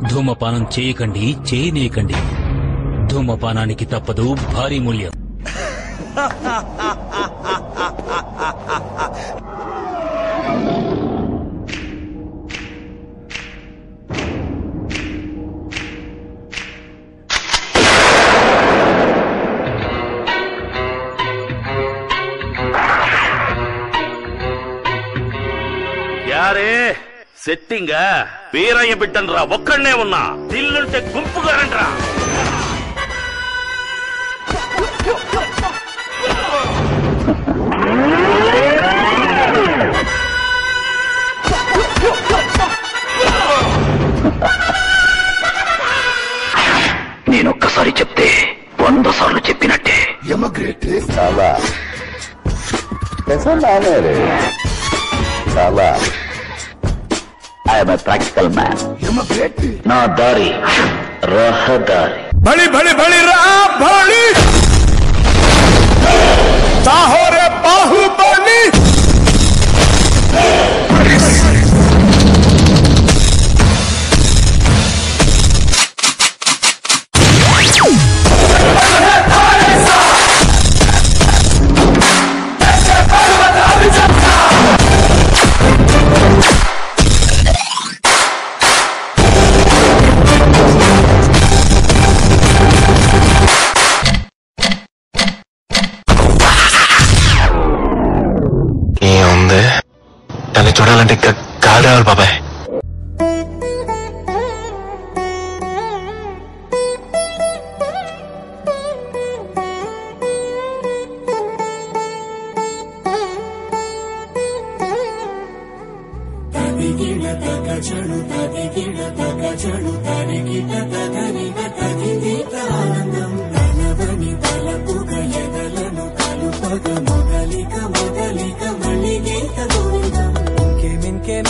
ధూమపానం చేయకండి, చేయనీయకండి. ధూమపానానికి తప్పదు భారీ మూల్యం. యారే సెట్టింగా వీరయ్య బిడ్డనరా, ఒక్కడనే ఉన్నా. దిల్లుంటే గుంపుగా రండ్రా. నేనొక్కసారి చెప్తే 100 సార్లు చెప్పినట్టే. చాలా చాలా ఐఎమ్ ఏ ప్రాక్టికల్ మ్యాన్. నా దారి రహదారి. బలి బలి బలి రా బలి సాహోరే బాహుబలి. ఏముంది దాన్ని చూడాలంటే గాలి రావాలి బాబాయ్.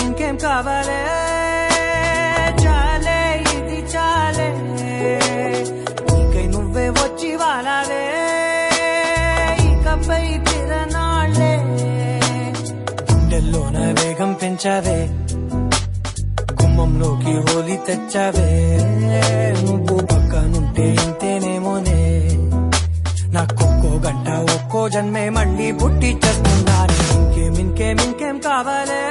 ఇంకేం కావాలే చాలే ఇది చాలే నీకై నువ్వే వచ్చి వాలాలే ఇకపై తిరనాళ్లే గుండెల్లోన వేగం పెంచావే గుమ్మంలోకి హోలీ తెచ్చావే నువ్వు పక్కనుంటే ఇంతేనేమోనే నాకొక్కో గంట ఒక్కో జన్మే మళ్ళీ పుట్టి చేస్తున్నాను ఇంకేం కావాలే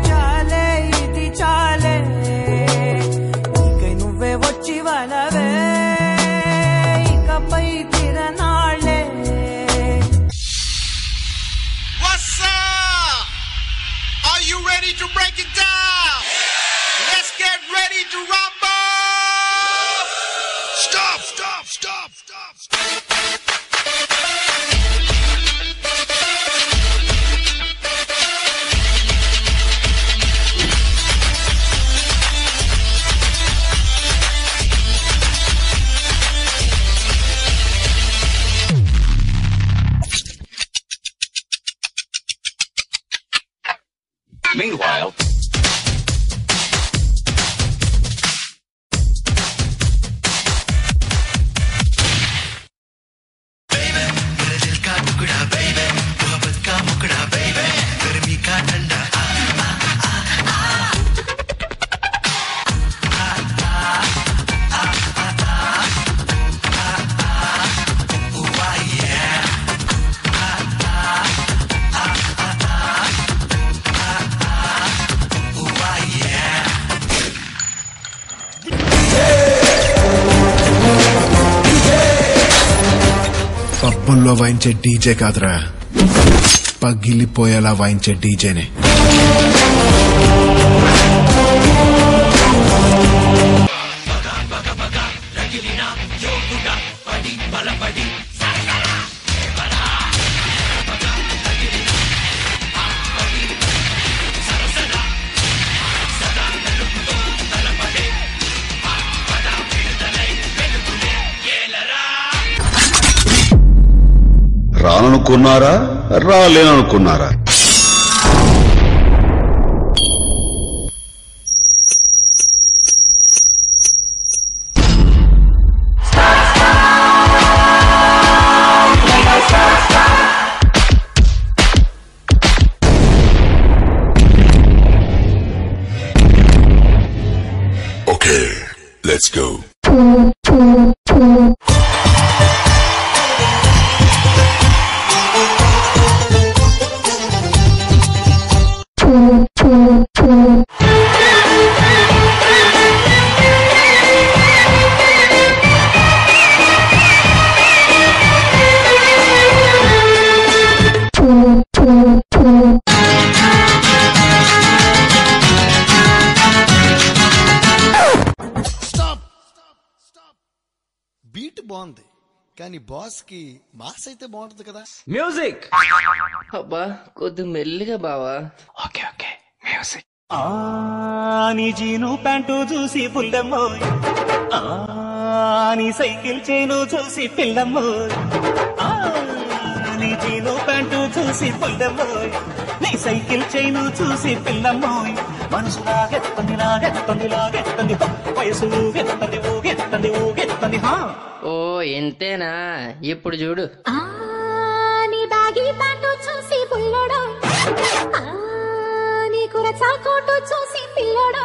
చాలే ఇది చాలే నీకై నువ్వే వచ్చి వాలవే ఇకపై తిరనాళ్లే. What's up? Are you ready to break it down? Let's get ready to rumble! Stop! Meanwhile, పబ్బుల్లో వాయించే డీజే కాదురా, పగిలిపోయేలా వాయించే డీజేనే. రాననుకున్నారా, రాలేననుకున్నారా? Let's go. బీట్ బాగుంది కానీ బాస్ కి మాస్ అయితే బాగుంటుంది కదా. మ్యూజిక్ అబ్బా కొద్ది మెల్లిగా బావా. Okay okay music. నీ జీను ప్యాంటు చూసి పుల్లమ్మో, నీ సైకిల్ చైను చూసి పిల్లమ్మో, నీ జీను ప్యాంటు చూసి పుల్లమ్మో, నీ సైకిల్ చైను చూసి పిల్లమ్మో, మనసు లాగెత్తంది లాగెత్తంది లాగెత్తంది, వయసు ఊగెత్తంది ఊగెత్తంది ఊగెత్తంది. ఓ ఇంతేనా? ఇప్పుడు చూడు. నీ బ్యాగీ ప్యాంటు చూసి పుల్లోడో, నీ కురచా కోటు చూసి పిల్లోడో,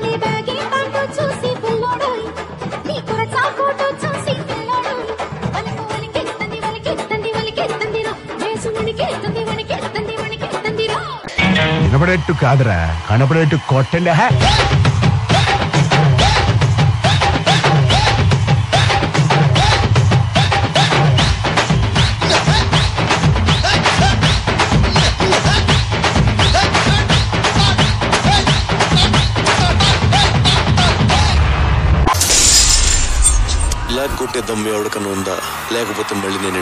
నీ బ్యాగీ ప్యాంటు చూసి పుల్లోడో, నీ కురచా కోటు చూసి పిల్లోడో, వలకు వలికెత్తంది వలికెత్తంది వలికెత్తంది రో, వేసు వణికెత్తంది వణికెత్తంది వణికెత్తంది రో. వినపడేట్టు కాదురా, కనపడేట్టు కొట్టండి. కొట్టే దమ్ము ఎవరికన్నా ఉందా? లేకపోతే మళ్ళీ నేను